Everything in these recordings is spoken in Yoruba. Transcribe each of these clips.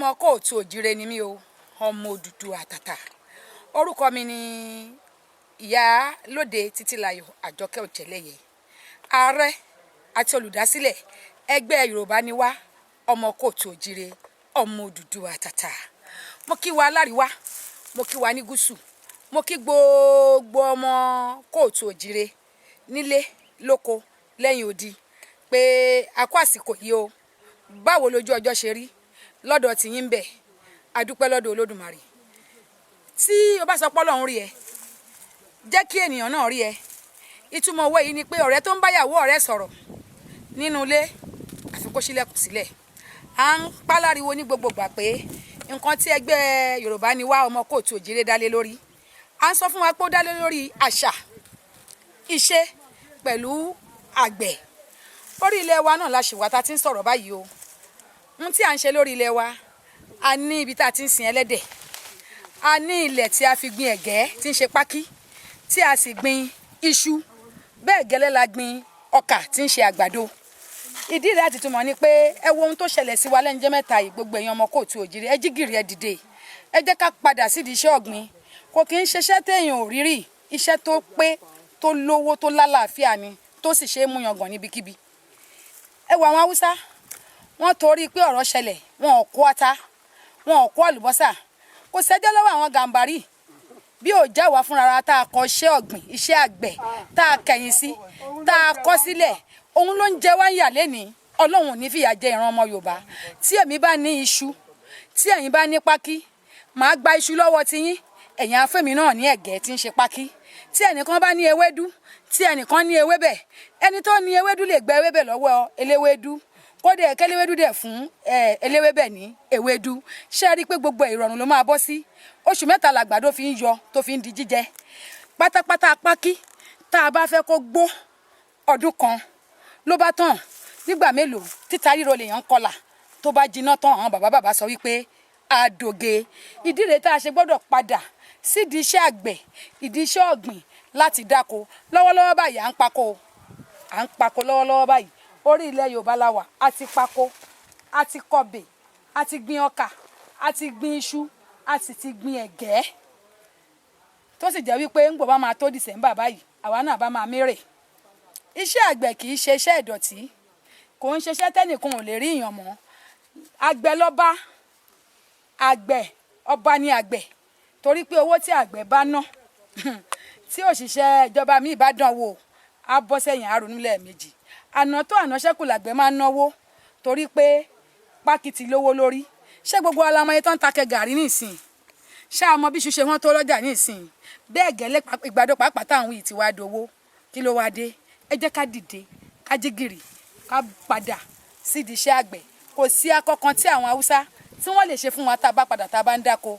Ọmọ kóòtù òjire ni mí o, ọmọ Odùduwà àtàtà. Orúkọ mi ni Ìyálóde Títílayọ̀ Àjọkẹ́ Òjẹ́lẹ́yẹ, ààrẹ àti olùdásílẹ̀ ẹgbẹ́ Yoruba Niwa, ọmọ kóòtù òjire, ọmọ Odùduwà àtàtà. Mo kí wa láríwá, mo kí wa ní gúúsù, mo kí gbogbo ọmọ kóòtù òjire nílé lóko lẹ́yìn odi pé a kú àsìkò yìí o. Báwo lójú ọjọ́ ṣe rí lọ́dọ̀ tí yín bẹ̀? A dúpẹ́ lọ́dọ̀ Olódùmarè. Tí o bá sọ pé Ọlọ́run rí ẹ, jẹ́ kí ènìyàn náà rí ẹ. Ìtumọ̀ owó yìí ni pé ọ̀rẹ́ tó ń bá ìyàwó ọ̀rẹ́ sọ̀rọ̀ nínú ilé àfi kó ṣílẹ̀kùn sílẹ̀. À ń páláriwo ní gbogbo ìgbà pé nǹkan tí ẹgbẹ́ Yorùbá Niwa ọmọ kóòtù òjire dálé lórí. À ń sọ fún wa pé ó dálé lórí àṣà, ìṣe pẹ̀lú àgbẹ̀. Orí ilẹ̀ wa náà la ṣì wà tá ti ń sọ̀rọ̀ báyìí o. Ohun tí à ń ṣe lórí ilẹ̀ wa, a ní ibi tá ti ń sin ẹlẹ́dẹ̀, a ní ilẹ̀ tí a fi gbin ẹ̀gẹ́ tí ń ṣe pákí, tí a sì gbin iṣu, bẹ́ẹ̀ gẹ́lẹ́ la gbin ọkà tí ń ṣe àgbàdo. Ìdí rẹ̀ àti túmọ̀ ni pé ẹ wo ohun tó ṣẹlẹ̀ sí wa lẹ́nu jẹ́ mẹ́ta yìí, gbogbo èèyàn ọmọ kóòtù òjire, ẹ jí gìrì ẹ dìde, ẹ jẹ́ ká padà sídìí iṣẹ́ ọ̀gbìn. Kò kí ń ṣiṣẹ́ téèyàn ò rírì, iṣẹ́ tó pé, tó lówó, tó lálàáfíà ni, tó sì ṣe é mú yangàn níbikíbi. Ẹ wo àwọn Haúsá, wọ́n torí pé ọ̀rọ̀ ṣẹlẹ̀, wọn ò kó ata, wọn ò kó àlùbọ́sà, kò sẹ́jọ́ lọ́wọ́ àwọn gàǹbàrí bí ò já wa fúnra tá a kọ́ iṣẹ́ ọ̀gbìn, iṣẹ́ àgbẹ̀, tá a kẹ̀yìn sí, tá a kọ́ sílẹ̀. Òun ló ń jẹ wá ń yà lénìí. Ọlọ́run ò ní fìyà jẹ ìran ọmọ Yorùbá. Tí èmi bá ní iṣu, tí ẹ̀yin bá ní pákí, màá gba iṣu lọ́wọ́ tiyín, ẹ̀yin afẹ́mi náà ní ẹ̀gẹ́ tí ń ṣe pákí. Tí ẹnìkan bá ní ewédú, tí ẹnìkan ní ewébẹ̀, ẹni tó ní ewédú lè gba ewébẹ̀ lọ́wọ́ eléwédú, kódà ẹ̀kẹ́léwédú dẹ̀ fún eléwébẹ̀ ní ewédú. Ṣé ẹ rí i pé gbogbo ìrọ̀rùn ló máa bọ́ sí? Oṣù mẹ́ta làgbàdo fi ń yọ tó fi ń di jíjẹ. Pátápátá pákí tá a bá fẹ́ kó gbó ọdún kan ló bá tán. Nígbà mélòó títa ríro lèèyàn ń kọlà tó bá jiná tán, àwọn bàbá sọ wípé àdòge. Ìdí rèé tá a ṣe gbọ́dọ̀ padà sídìí iṣẹ́ àgbẹ̀, ìdí iṣẹ́ ọ̀gbìn láti dáko. Lọ́wọ́lọ́wọ́ báyìí à ń pako lọ́wọ́lọ́wọ́ báyìí. Orí ilẹ̀ Yorùbá la wà, a ti pako, a ti kọbè, a ti gbin ọkà, a ti gbin iṣu, a sì ti gbin ẹ̀gẹ́. Tó sì jẹ́ wípé ńgbò bá máa tó December báyìí, àwa náà bá máa mérè. Iṣẹ́ àgbẹ̀ kì í ṣe iṣẹ́ ìdọ̀tí, kò ń ṣiṣẹ́ tẹ́nìkan ò lè rí ìyàn mọ́. Àgbẹ̀ lọ́ba, àgbẹ̀ ọba ni àgbẹ̀, torí pé owó tí àgbẹ̀ bá ná tí òṣìṣẹ́ ìjọba míì bá dán wò, á bọ́ sẹ́yìn àrònú lẹ́ẹ̀mejì. Àná tó àná ṣẹ́kù làgbẹ̀ máa ń náwó, torí pé pákí ti lówó lórí. Ṣé gbogbo alamọye tó ń ta kẹ gàrí nísìn? Ṣé àmọ́ bí iṣu ṣe wọ́n tó lọ́jà nísìn? Bẹ́ẹ̀ gẹ́lẹ́ ìgbàdo pàápàá táwọn yìí ti wá dowó. Kí ló wá dé? Ẹ jẹ́ ká dìde, ká jí gìrì, ká padà sídìí iṣẹ́ àgbẹ̀. Kò sí akọ́kan tí àwọn Haúsá tí wọ́n lè ṣe fún wa tá a bá padà tá a bá ń dáko.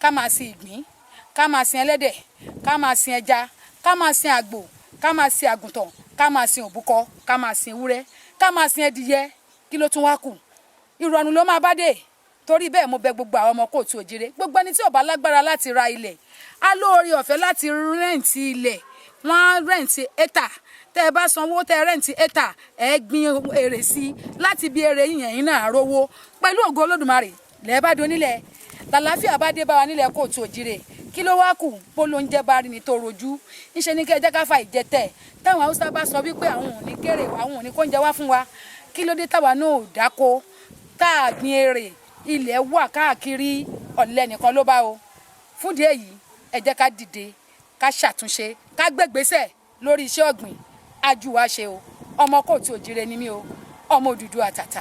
Ká máa sin ìgbín, ká máa sin ẹlẹ́dẹ̀, ká máa sin ẹja, ká máa sin àgbò, ká máa sin àgùntàn, ká máa sin òbúkọ, ká máa sin ewúrẹ́, ká máa sin ẹdìyẹ. Kí ló tún wá kù? Ìrọ̀rùn ló máa bá dé. Torí bẹ́ẹ̀ mo bẹ̀ gbogbo àwọn ọmọ kóòtù òjire, gbogbo ẹni tí ò bá lágbára láti ra ilẹ̀, á lóore ọ̀fẹ́ láti rẹ́ǹtì ilẹ̀. Wọ́n rẹ́ǹtì étà. Tẹ́ ẹ bá sanwó tẹ́ rẹ́ǹtì étà, ẹ gbin èrè sí i. Láti bí èrè yìnyín náà rówó. Pẹ̀lú ògo Olódùmarè lẹ́ẹ̀ bá donílẹ̀. Làlàáfíà bá dé bá wa nílẹ̀ kóòtù òjire. Kí ló wá kù? Bóló ń jẹ́ bá rí ni tó rojú. Ńṣe ni kí ẹ jẹ́ ká fa ìjẹtẹ̀. Táwọn Haúsá bá sọ wípé àwọn ò ní kéré, àwọn ò ní kóúnjẹ wá fún wa. Kí ló dé táwa náà ò dáko? Tá a gbin èrè, ilẹ̀ wà káàkiri, ọ̀lẹ nìkan ló bá o. Fúndì èyí, ẹ jẹ́ ká dìde, ká ṣàtúnṣe, ká gbégbésẹ̀ lórí iṣẹ́ ọ̀gbìn. Ajú wa ṣe o. Ọmọ kóòtù òjire ni mí o, ọmọ Odùduwà àtàtà.